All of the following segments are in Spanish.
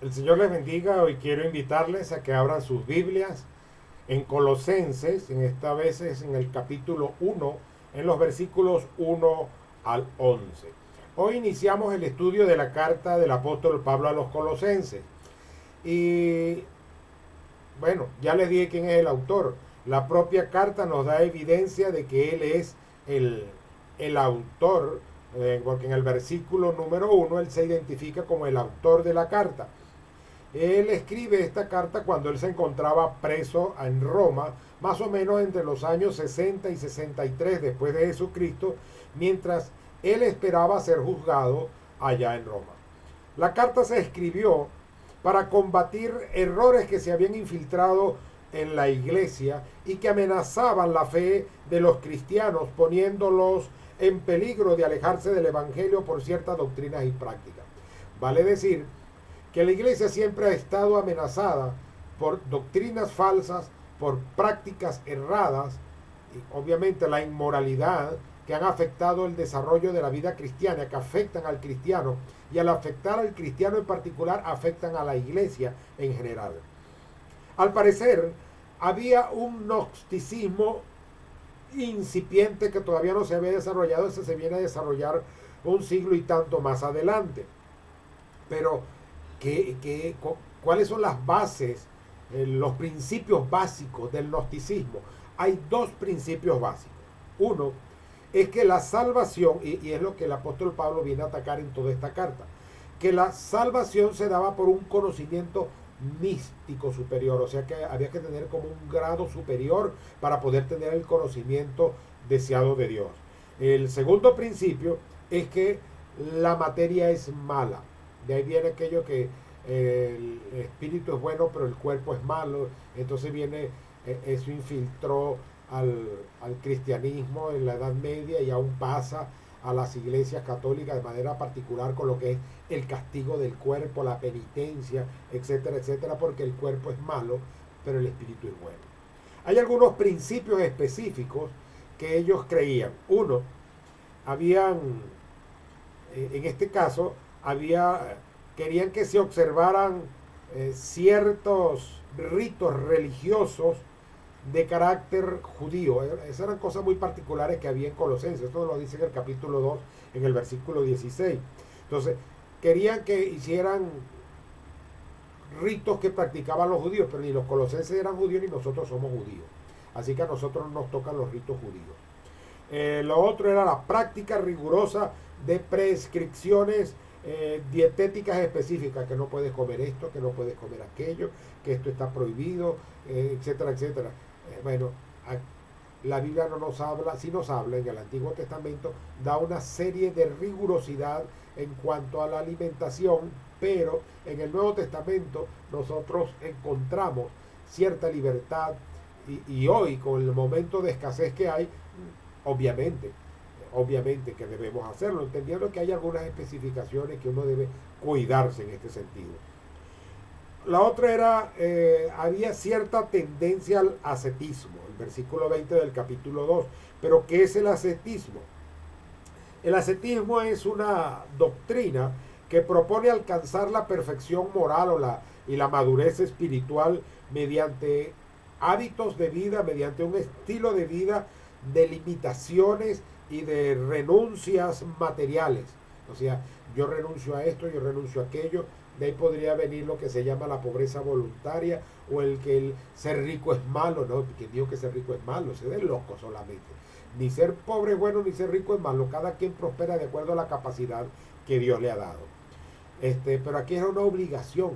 El Señor les bendiga. Hoy quiero invitarles a que abran sus Biblias en Colosenses, en esta vez es en el capítulo 1, en los versículos 1 al 11. Hoy iniciamos el estudio de la carta del apóstol Pablo a los Colosenses. Y bueno, ya les dije quién es el autor. La propia carta nos da evidencia de que él es el, el autor, porque en el versículo número 1 él se identifica como el autor de la carta. Él escribe esta carta cuando él se encontraba preso en Roma, más o menos entre los años 60 y 63 después de Jesucristo, mientras él esperaba ser juzgado allá en Roma. La carta se escribió para combatir errores que se habían infiltrado en la iglesia y que amenazaban la fe de los cristianos, poniéndolos en peligro de alejarse del evangelio por ciertas doctrinas y prácticas. Vale decir que la iglesia siempre ha estado amenazada por doctrinas falsas, por prácticas erradas, y obviamente la inmoralidad que han afectado el desarrollo de la vida cristiana, que afectan al cristiano, y al afectar al cristiano en particular, afectan a la iglesia en general. Al parecer, había un gnosticismo incipiente que todavía no se había desarrollado, ese se viene a desarrollar un siglo y tanto más adelante. Pero ¿cuáles son las bases, los principios básicos del gnosticismo? Hay dos principios básicos. Uno es que la salvación, y es lo que el apóstol Pablo viene a atacar en toda esta carta, que la salvación se daba por un conocimiento místico superior, o sea que había que tener como un grado superior para poder tener el conocimiento deseado de Dios. El segundo principio es que la materia es mala. De ahí viene aquello que el espíritu es bueno, pero el cuerpo es malo. Entonces viene, eso infiltró al cristianismo en la Edad Media y aún pasa a las iglesias católicas de manera particular con lo que es el castigo del cuerpo, la penitencia, etcétera, etcétera, porque el cuerpo es malo, pero el espíritu es bueno. Hay algunos principios específicos que ellos creían. Uno, habían, en este caso, querían que se observaran ciertos ritos religiosos de carácter judío. Esas eran cosas muy particulares que había en Colosenses. Esto lo dice en el capítulo 2, en el versículo 16. Entonces, querían que hicieran ritos que practicaban los judíos, pero ni los colosenses eran judíos ni nosotros somos judíos. Así que a nosotros no nos tocan los ritos judíos. Lo otro era la práctica rigurosa de prescripciones dietéticas específicas, que no puedes comer esto, que no puedes comer aquello, que esto está prohibido, etcétera, etcétera. Bueno, la Biblia no nos habla, sí nos habla en el Antiguo Testamento, da una serie de rigurosidad en cuanto a la alimentación, pero en el Nuevo Testamento nosotros encontramos cierta libertad y hoy con el momento de escasez que hay, obviamente, obviamente que debemos hacerlo, entendiendo que hay algunas especificaciones que uno debe cuidarse en este sentido. La otra era, había cierta tendencia al ascetismo, el versículo 20 del capítulo 2. Pero ¿qué es el ascetismo? El ascetismo es una doctrina que propone alcanzar la perfección moral y la madurez espiritual mediante hábitos de vida, mediante un estilo de vida de limitaciones y de renuncias materiales. O sea, yo renuncio a esto, yo renuncio a aquello. De ahí podría venir lo que se llama la pobreza voluntaria o el que el ser rico es malo. No, quien dijo que ser rico es malo, se ve loco solamente. Ni ser pobre es bueno, ni ser rico es malo. Cada quien prospera de acuerdo a la capacidad que Dios le ha dado. Pero aquí era una obligación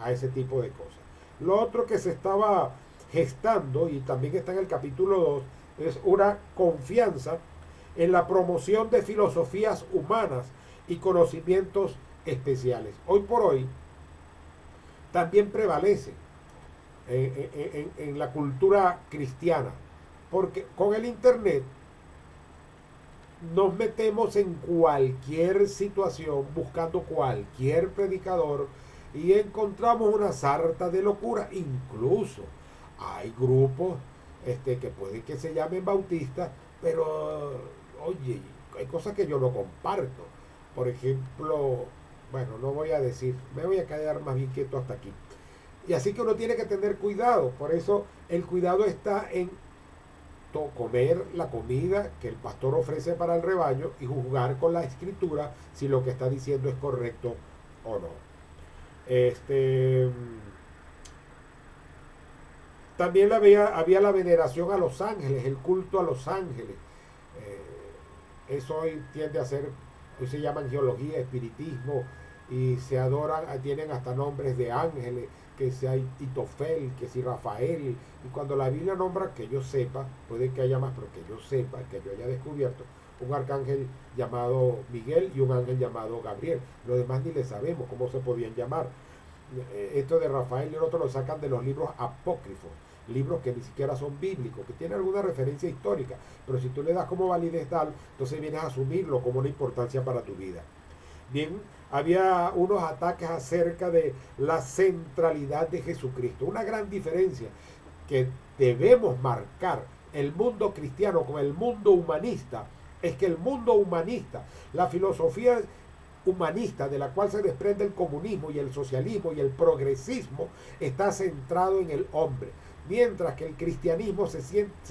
a ese tipo de cosas. Lo otro que se estaba gestando, y también está en el capítulo 2, es una confianza en la promoción de filosofías humanas y conocimientos especiales. Hoy por hoy también prevalece en la cultura cristiana, porque con el internet nos metemos en cualquier situación buscando cualquier predicador y encontramos una sarta de locura. Incluso hay grupos que puede que se llamen bautistas, pero oye, hay cosas que yo no comparto. Por ejemplo, Bueno, no voy a decir, me voy a quedar más bien quieto hasta aquí. Y así que uno tiene que tener cuidado, por eso el cuidado está en comer la comida que el pastor ofrece para el rebaño y juzgar con la escritura si lo que está diciendo es correcto o no. También había la veneración a los ángeles, el culto a los ángeles. Eso hoy tiende a ser, hoy se llama geología, espiritismo, y se adoran, tienen hasta nombres de ángeles, que si hay Titofel, que si Rafael, y cuando la Biblia nombra, que yo sepa, puede que haya más, pero que yo sepa, que yo haya descubierto, un arcángel llamado Miguel y un ángel llamado Gabriel. Los demás ni le sabemos cómo se podían llamar. Esto de Rafael y el otro lo sacan de los libros apócrifos, libros que ni siquiera son bíblicos, que tienen alguna referencia histórica, pero si tú le das como validez tal, entonces vienes a asumirlo como una importancia para tu vida. Bien, había unos ataques acerca de la centralidad de Jesucristo, una gran diferencia que debemos marcar el mundo cristiano con el mundo humanista, es que el mundo humanista, la filosofía humanista de la cual se desprende el comunismo y el socialismo y el progresismo, está centrado en el hombre, mientras que el cristianismo se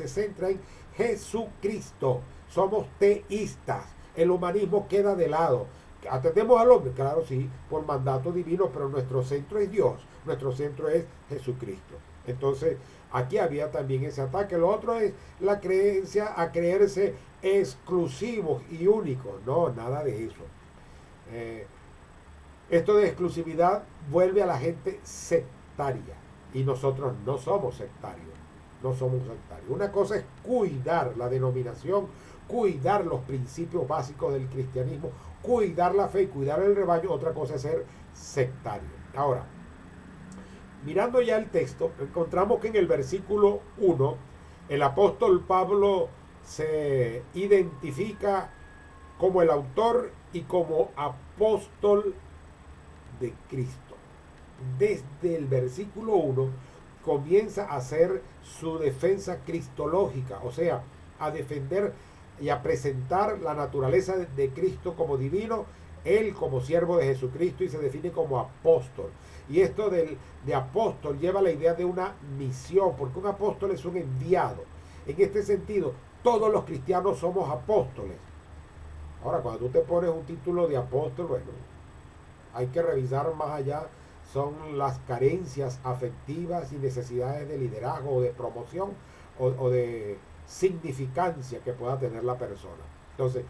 centra en Jesucristo. Somos teístas, el humanismo queda de lado. ¿Atendemos al hombre? Claro, sí, por mandato divino, pero nuestro centro es Dios, nuestro centro es Jesucristo. Entonces, aquí había también ese ataque. Lo otro es la creencia a creerse exclusivos y únicos. No, nada de eso. Esto de exclusividad vuelve a la gente sectaria, y nosotros no somos sectarios, no somos sectarios. Una cosa es cuidar la denominación, cuidar los principios básicos del cristianismo, cuidar la fe y cuidar el rebaño. Otra cosa es ser sectario. Ahora, mirando ya el texto, encontramos que en el versículo 1 el apóstol Pablo se identifica como el autor y como apóstol de Cristo. Desde el versículo 1 comienza a hacer su defensa cristológica, o sea, a defender y a presentar la naturaleza de Cristo como divino, él como siervo de Jesucristo, y se define como apóstol. Y esto de apóstol lleva la idea de una misión, porque un apóstol es un enviado. En este sentido, todos los cristianos somos apóstoles. Ahora, cuando tú te pones un título de apóstol, bueno, hay que revisar más allá, son las carencias afectivas y necesidades de liderazgo o de promoción o de significancia que pueda tener la persona. Entonces,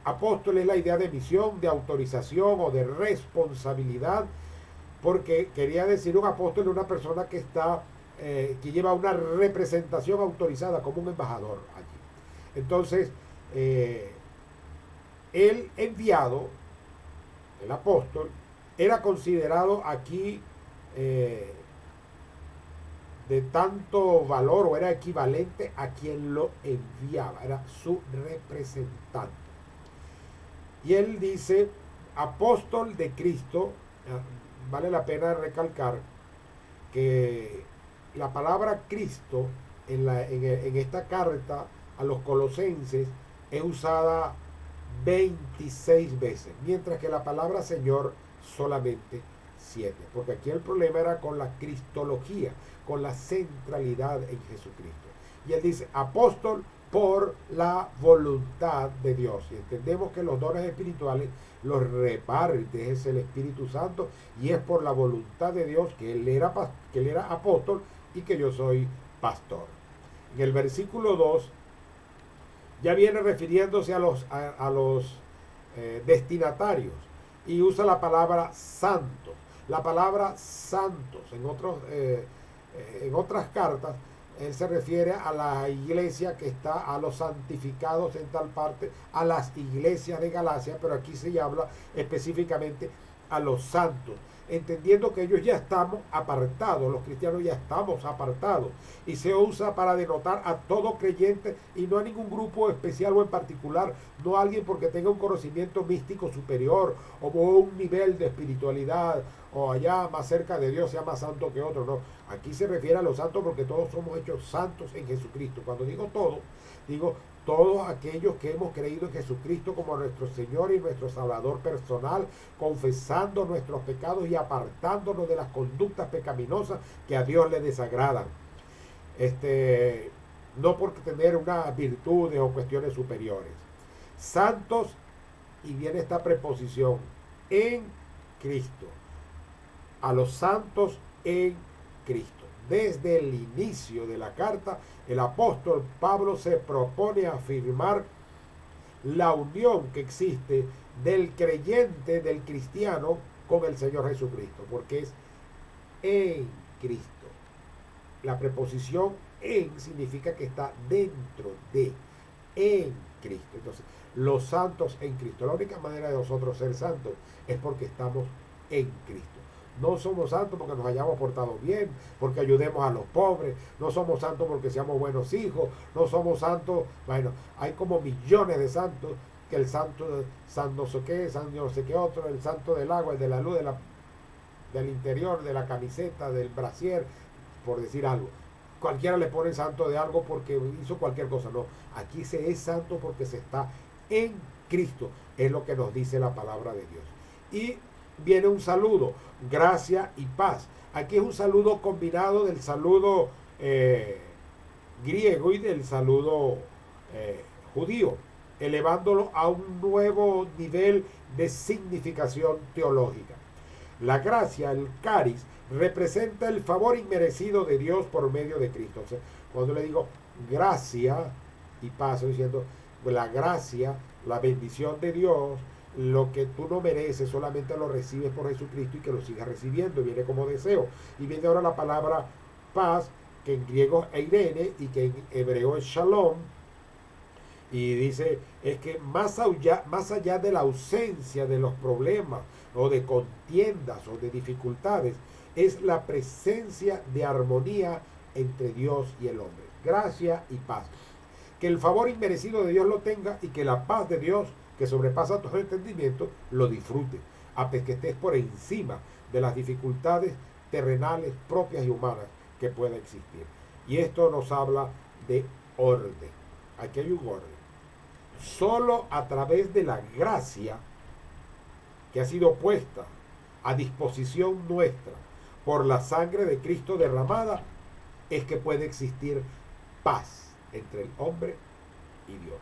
apóstol es la idea de misión, de autorización o de responsabilidad, porque quería decir un apóstol es una persona que está, que lleva una representación autorizada como un embajador allí. Entonces, el enviado, el apóstol, era considerado aquí de tanto valor, o era equivalente a quien lo enviaba, era su representante. Y él dice, apóstol de Cristo. Vale la pena recalcar que la palabra Cristo en esta carta a los colosenses es usada 26 veces, mientras que la palabra Señor solamente 7, porque aquí el problema era con la cristología, con la centralidad en Jesucristo. Y él dice, apóstol por la voluntad de Dios. Y entendemos que los dones espirituales los reparte es el Espíritu Santo, y es por la voluntad de Dios que él era apóstol y que yo soy pastor. En el versículo 2 ya viene refiriéndose a los destinatarios, y usa la palabra santos. La palabra santos en otras cartas, él se refiere a la iglesia que está, a los santificados en tal parte, a las iglesias de Galacia, pero aquí se habla específicamente a los santos, entendiendo que ellos ya estamos apartados, los cristianos ya estamos apartados, y se usa para denotar a todo creyente y no a ningún grupo especial o en particular, no a alguien porque tenga un conocimiento místico superior o un nivel de espiritualidad o allá más cerca de Dios sea más santo que otro. No, aquí se refiere a los santos porque todos somos hechos santos en Jesucristo. Cuando digo todo, digo todos aquellos que hemos creído en Jesucristo como nuestro Señor y nuestro Salvador personal, confesando nuestros pecados y apartándonos de las conductas pecaminosas que a Dios le desagradan. No por tener unas virtudes o cuestiones superiores. Santos, y viene esta preposición, en Cristo. A los santos en Cristo. Desde el inicio de la carta, el apóstol Pablo se propone afirmar la unión que existe del creyente, del cristiano, con el Señor Jesucristo, porque es en Cristo. La preposición en significa que está dentro de, en Cristo. Entonces, los santos en Cristo. La única manera de nosotros ser santos es porque estamos en Cristo. No somos santos porque nos hayamos portado bien, porque ayudemos a los pobres. No somos santos porque seamos buenos hijos. No somos santos, bueno, hay como millones de santos, que el santo, san no sé qué, san no sé qué otro, el santo del agua, el de la luz, del interior, de la camiseta, del brasier, por decir algo. Cualquiera le pone santo de algo porque hizo cualquier cosa. No, aquí se es santo porque se está en Cristo. Es lo que nos dice la palabra de Dios. Y viene un saludo, gracia y paz. Aquí es un saludo combinado del saludo griego y del saludo judío, elevándolo a un nuevo nivel de significación teológica. La gracia, el caris, representa el favor inmerecido de Dios por medio de Cristo. O sea, cuando le digo gracia y paz, estoy diciendo la gracia, la bendición de Dios, lo que tú no mereces, solamente lo recibes por Jesucristo y que lo sigas recibiendo, viene como deseo. Y viene ahora la palabra paz, que en griego es eirene y que en hebreo es shalom. Y dice, es que más allá de la ausencia de los problemas o de contiendas o de dificultades, es la presencia de armonía entre Dios y el hombre. Gracia y paz. Que el favor inmerecido de Dios lo tenga y que la paz de Dios, que sobrepasa todo entendimiento, lo disfrute, a pesar que estés por encima de las dificultades terrenales, propias y humanas que pueda existir. Y esto nos habla de orden. Aquí hay un orden. Solo a través de la gracia que ha sido puesta a disposición nuestra por la sangre de Cristo derramada, es que puede existir paz entre el hombre y Dios.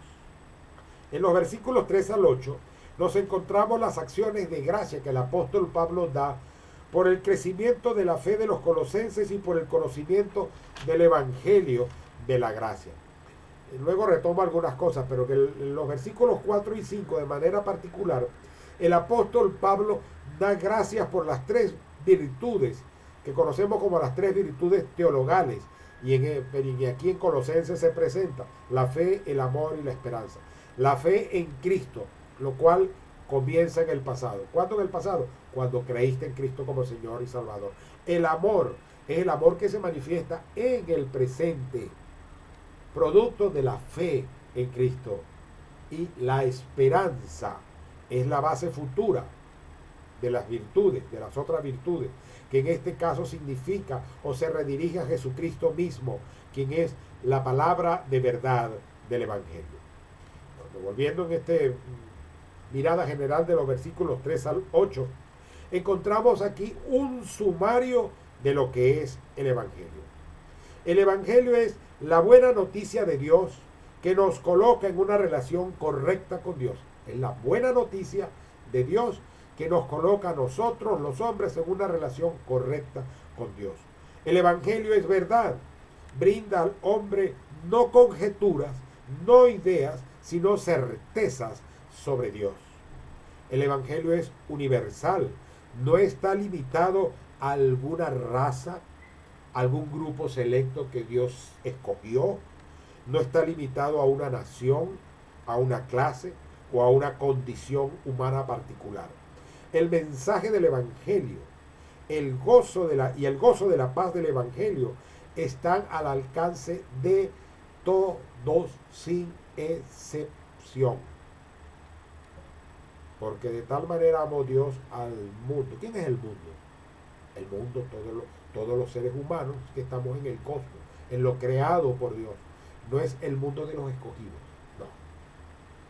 En los versículos 3 al 8 nos encontramos las acciones de gracia que el apóstol Pablo da por el crecimiento de la fe de los colosenses y por el conocimiento del evangelio de la gracia. Luego retomo algunas cosas, pero que en los versículos 4 y 5 de manera particular, el apóstol Pablo da gracias por las tres virtudes que conocemos como las tres virtudes teologales, y aquí en Colosenses se presenta la fe, el amor y la esperanza. La fe en Cristo, lo cual comienza en el pasado. ¿Cuándo en el pasado? Cuando creíste en Cristo como Señor y Salvador. El amor es el amor que se manifiesta en el presente, producto de la fe en Cristo. Y la esperanza es la base futura de las virtudes, de las otras virtudes, que en este caso significa o se redirige a Jesucristo mismo, quien es la palabra de verdad del Evangelio. Bueno, volviendo en esta mirada general de los versículos 3 al 8, encontramos aquí un sumario de lo que es el Evangelio. El Evangelio es la buena noticia de Dios que nos coloca en una relación correcta con Dios. Es la buena noticia de Dios que nos coloca a nosotros, los hombres, en una relación correcta con Dios. El Evangelio es verdad. Brinda al hombre no conjeturas, no ideas, sino certezas sobre Dios. El Evangelio es universal. No está limitado a alguna raza, algún grupo selecto que Dios escogió. No está limitado a una nación, a una clase o a una condición humana particular. El mensaje del Evangelio, el gozo de la paz del Evangelio están al alcance de todos sin excepción. Porque de tal manera amó Dios al mundo. ¿Quién es el mundo? El mundo, todos los seres humanos que estamos en el cosmos, en lo creado por Dios. No es el mundo de los escogidos,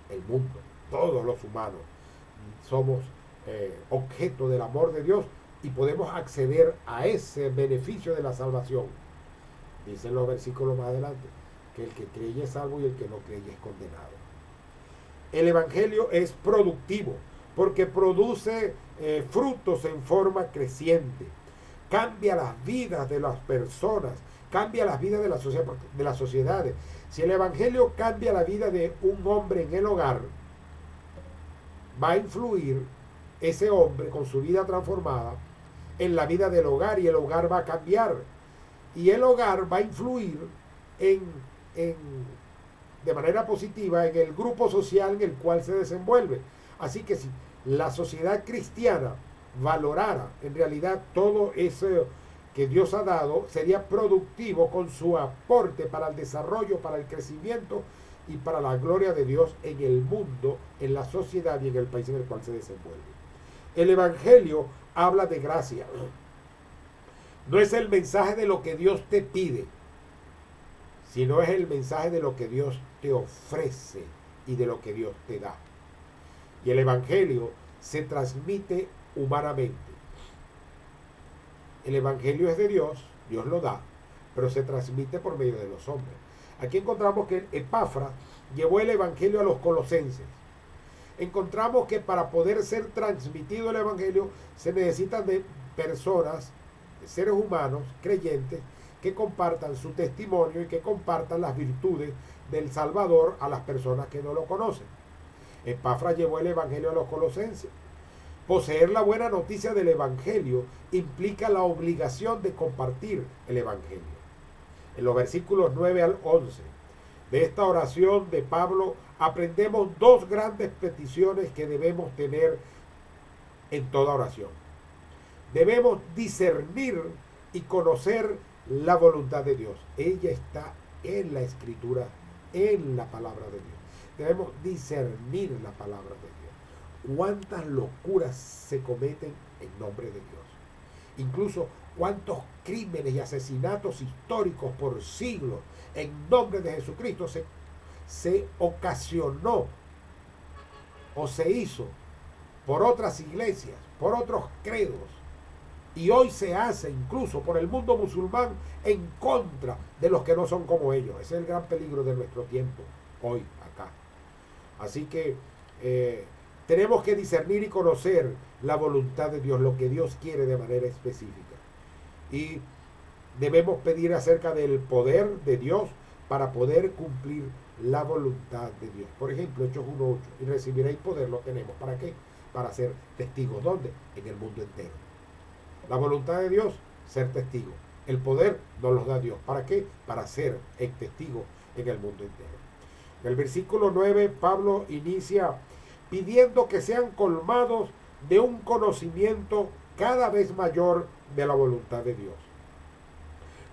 el mundo, todos los humanos somos objeto del amor de Dios y podemos acceder a ese beneficio de la salvación. Dicen los versículos más adelante que el que cree es salvo y el que no cree es condenado. El Evangelio es productivo porque produce frutos en forma creciente. Cambia las vidas de las personas, cambia las vidas de las sociedades. Si el Evangelio cambia la vida de un hombre en el hogar, va a influir ese hombre con su vida transformada en la vida del hogar y el hogar va a cambiar. Y el hogar va a influir de manera positiva en el grupo social en el cual se desenvuelve. Así que si la sociedad cristiana valorara en realidad todo eso que Dios ha dado, sería productivo con su aporte para el desarrollo, para el crecimiento y para la gloria de Dios en el mundo, en la sociedad y en el país en el cual se desenvuelve. El Evangelio habla de gracia. No es el mensaje de lo que Dios te pide, sino es el mensaje de lo que Dios te ofrece y de lo que Dios te da. Y el Evangelio se transmite humanamente. El Evangelio es de Dios, Dios lo da, pero se transmite por medio de los hombres. Aquí encontramos que Epafras llevó el Evangelio a los colosenses. Encontramos que para poder ser transmitido el Evangelio se necesitan de personas, de seres humanos, creyentes, que compartan su testimonio y que compartan las virtudes del Salvador a las personas que no lo conocen. Epafras llevó el Evangelio a los colosenses. Poseer la buena noticia del Evangelio implica la obligación de compartir el Evangelio. En los versículos 9 al 11 de esta oración de Pablo aprendemos dos grandes peticiones que debemos tener en toda oración. Debemos discernir y conocer la voluntad de Dios. Ella está en la Escritura, en la palabra de Dios. Debemos discernir la palabra de Dios. ¿Cuántas locuras se cometen en nombre de Dios? Incluso cuántos crímenes y asesinatos históricos por siglos en nombre de Jesucristo se ocasionó o se hizo por otras iglesias, por otros credos. Y hoy se hace incluso por el mundo musulmán en contra de los que no son como ellos. Ese es el gran peligro de nuestro tiempo, hoy, acá. Así que tenemos que discernir y conocer la voluntad de Dios, lo que Dios quiere de manera específica. Y debemos pedir acerca del poder de Dios para poder cumplir la voluntad de Dios. Por ejemplo, Hechos 1:8, y recibiréis poder, lo tenemos. ¿Para qué? Para ser testigos. ¿Dónde? En el mundo entero. La voluntad de Dios, ser testigo. El poder nos lo da Dios. ¿Para qué? Para ser el testigo en el mundo entero. En el versículo 9, Pablo inicia pidiendo que sean colmados de un conocimiento cada vez mayor de la voluntad de Dios.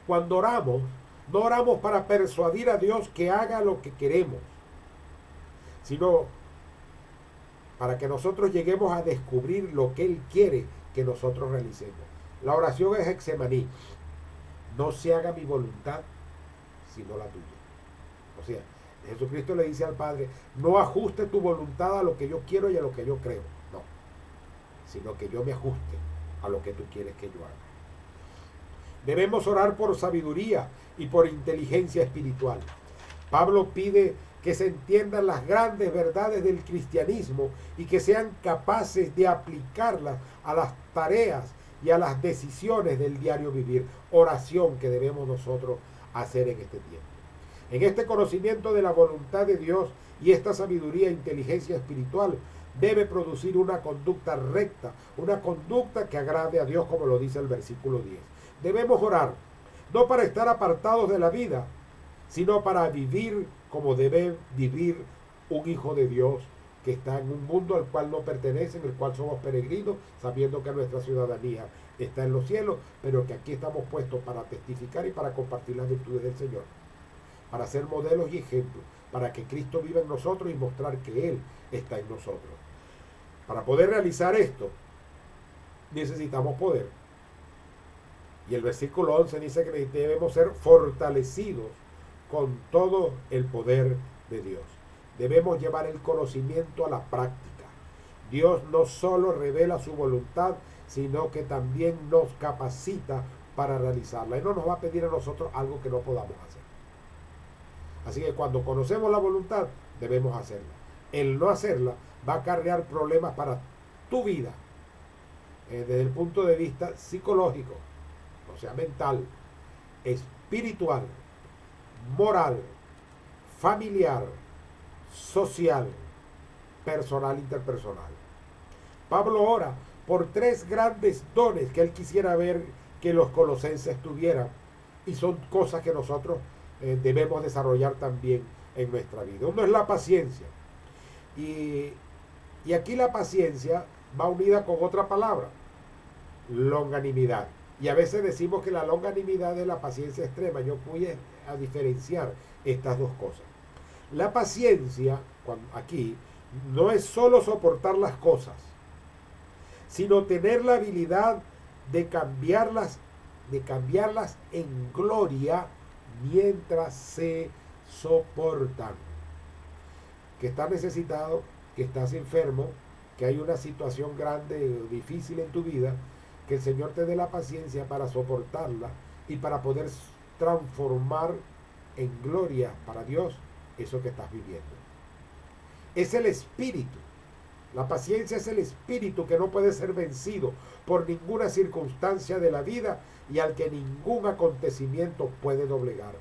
Cuando oramos, no oramos para persuadir a Dios que haga lo que queremos, sino para que nosotros lleguemos a descubrir lo que Él quiere que nosotros realicemos. La oración es Getsemaní. No se haga mi voluntad, sino la tuya. O sea, Jesucristo le dice al Padre, no ajuste tu voluntad a lo que yo quiero y a lo que yo creo. No, sino que yo me ajuste a lo que tú quieres que yo haga. Debemos orar por sabiduría y por inteligencia espiritual. Pablo pide que se entiendan las grandes verdades del cristianismo y que sean capaces de aplicarlas a las tareas y a las decisiones del diario vivir. Oración que debemos nosotros hacer en este tiempo. En este conocimiento de la voluntad de Dios y esta sabiduría e inteligencia espiritual debe producir una conducta recta, una conducta que agrade a Dios, como lo dice el versículo 10. Debemos orar, no para estar apartados de la vida, sino para vivir como debe vivir un hijo de Dios que está en un mundo al cual no pertenece, en el cual somos peregrinos, sabiendo que nuestra ciudadanía está en los cielos, pero que aquí estamos puestos para testificar y para compartir las virtudes del Señor, para ser modelos y ejemplos, para que Cristo viva en nosotros y mostrar que Él está en nosotros. Para poder realizar esto, necesitamos poder. Y el versículo 11 dice que debemos ser fortalecidos con todo el poder de Dios. debemos llevar el conocimiento a la práctica. Dios no solo revela su voluntad, sino que también nos capacita para realizarla. Y no nos va a pedir a nosotros algo que no podamos hacer. Así que cuando conocemos la voluntad, debemos hacerla. El no hacerla va a acarrear problemas para tu vida, desde el punto de vista psicológico, o sea, mental, espiritual, moral, familiar, social, personal, interpersonal. Pablo ora por 3 grandes dones que él quisiera ver que los colosenses tuvieran, y son cosas que nosotros debemos desarrollar también en nuestra vida. Uno es la paciencia, y aquí la paciencia va unida con otra palabra, longanimidad. Y a veces decimos que la longanimidad es la paciencia extrema. Yo voy a diferenciar estas dos cosas. La paciencia, aquí, no es solo soportar las cosas, sino tener la habilidad de cambiarlas en gloria mientras se soportan. Que estás necesitado, que estás enfermo, que hay una situación grande, difícil en tu vida, que el Señor te dé la paciencia para soportarla y para poder transformar en gloria para Dios eso que estás viviendo. Es el espíritu. La paciencia es el espíritu que no puede ser vencido por ninguna circunstancia de la vida y al que ningún acontecimiento puede doblegar.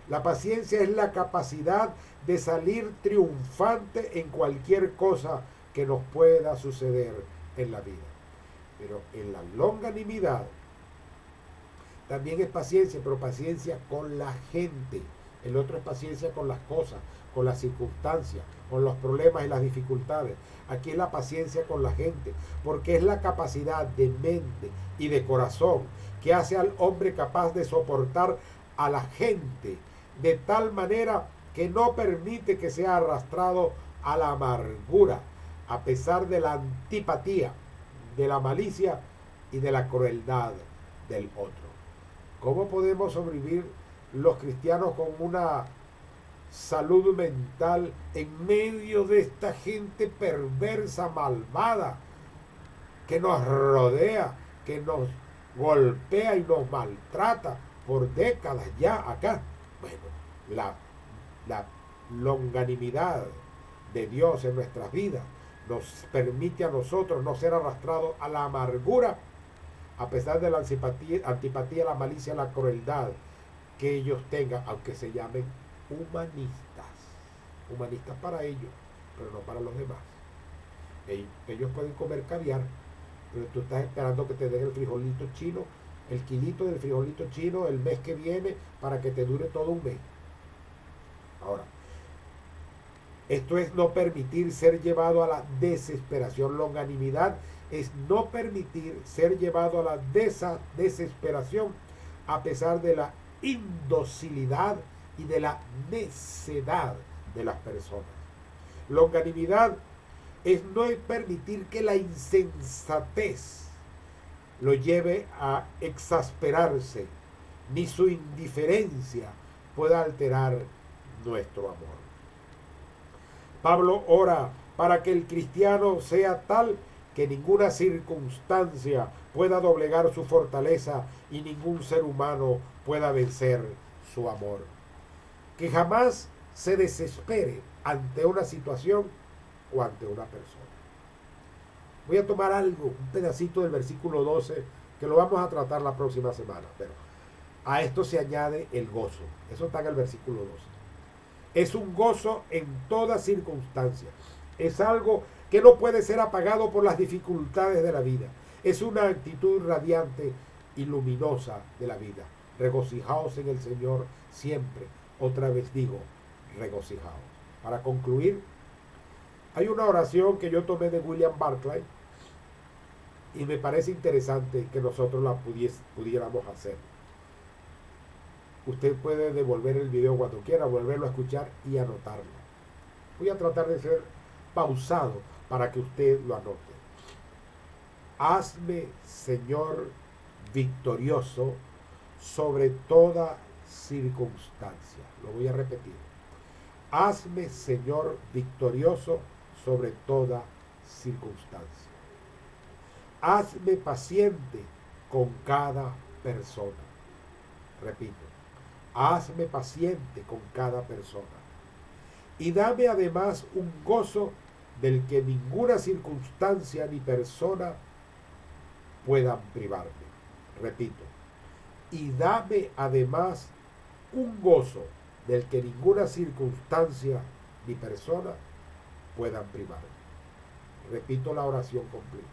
La paciencia es la capacidad de salir triunfante en cualquier cosa que nos pueda suceder en la vida. Pero en la longanimidad también es paciencia, pero paciencia con la gente. El otro es paciencia con las cosas, con las circunstancias, con los problemas y las dificultades. Aquí es la paciencia con la gente, porque es la capacidad de mente y de corazón que hace al hombre capaz de soportar a la gente de tal manera que no permite que sea arrastrado a la amargura, a pesar de la antipatía, de la malicia y de la crueldad del otro. ¿Cómo podemos sobrevivir los cristianos con una salud mental en medio de esta gente perversa, malvada, que nos rodea, que nos golpea y nos maltrata por décadas ya acá? Bueno, la longanimidad de Dios en nuestras vidas nos permite a nosotros no ser arrastrados a la amargura, a pesar de la antipatía, la malicia, la crueldad que ellos tengan, aunque se llamen humanistas para ellos, pero no para los demás. Ellos pueden comer caviar, pero tú estás esperando que te den el frijolito chino, el kilito del frijolito chino el mes que viene para que te dure todo un mes. Ahora, esto es no permitir ser llevado a la desesperación. Longanimidad es no permitir ser llevado a la desesperación a pesar de la indocilidad y de la necedad de las personas. Longanimidad es no permitir que la insensatez lo lleve a exasperarse, ni su indiferencia pueda alterar nuestro amor. Pablo ora para que el cristiano sea tal que ninguna circunstancia pueda doblegar su fortaleza y ningún ser humano pueda vencer su amor. Que jamás se desespere ante una situación o ante una persona. Voy a tomar un pedacito del versículo 12, que lo vamos a tratar la próxima semana, pero a esto se añade el gozo. Eso está en el versículo 12. Es un gozo en toda circunstancia. Es algo que no puede ser apagado por las dificultades de la vida. Es una actitud radiante y luminosa de la vida. Regocijaos en el Señor siempre. Otra vez digo, regocijaos. Para concluir, hay una oración que yo tomé de William Barclay y me parece interesante que nosotros la pudiéramos hacer. Usted puede devolver el video cuando quiera, volverlo a escuchar y anotarlo. Voy a tratar de ser pausado para que usted lo anote. Hazme, Señor, victorioso sobre toda circunstancia. Lo voy a repetir. Hazme, Señor, victorioso sobre toda circunstancia. Hazme paciente con cada persona. Repito, hazme paciente con cada persona. Y dame además un gozo del que ninguna circunstancia ni persona puedan privarme. Repito, y dame además un gozo del que ninguna circunstancia ni persona puedan privarme. Repito la oración completa.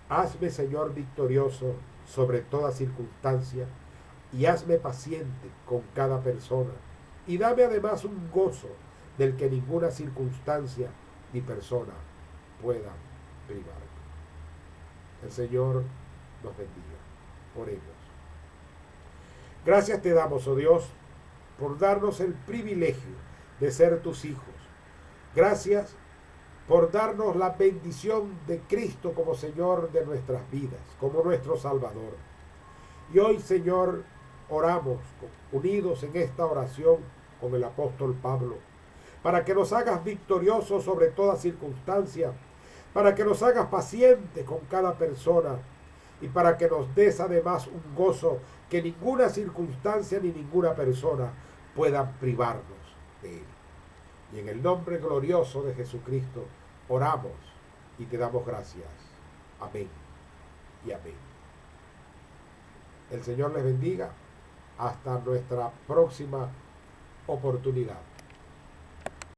Hazme, Señor, victorioso sobre toda circunstancia y hazme paciente con cada persona. Y dame además un gozo del que ninguna circunstancia ni persona pueda privarme. El Señor nos bendiga. Oremos. Gracias te damos, oh Dios, por darnos el privilegio de ser tus hijos. Gracias por darnos la bendición de Cristo como Señor de nuestras vidas, como nuestro Salvador. Y hoy, Señor, oramos unidos en esta oración con el apóstol Pablo, para que nos hagas victoriosos sobre toda circunstancia, para que nos hagas pacientes con cada persona y para que nos des además un gozo que ninguna circunstancia ni ninguna persona puedan privarnos de él. Y en el nombre glorioso de Jesucristo oramos y te damos gracias. Amén y amén. El Señor les bendiga. Hasta nuestra próxima oportunidad.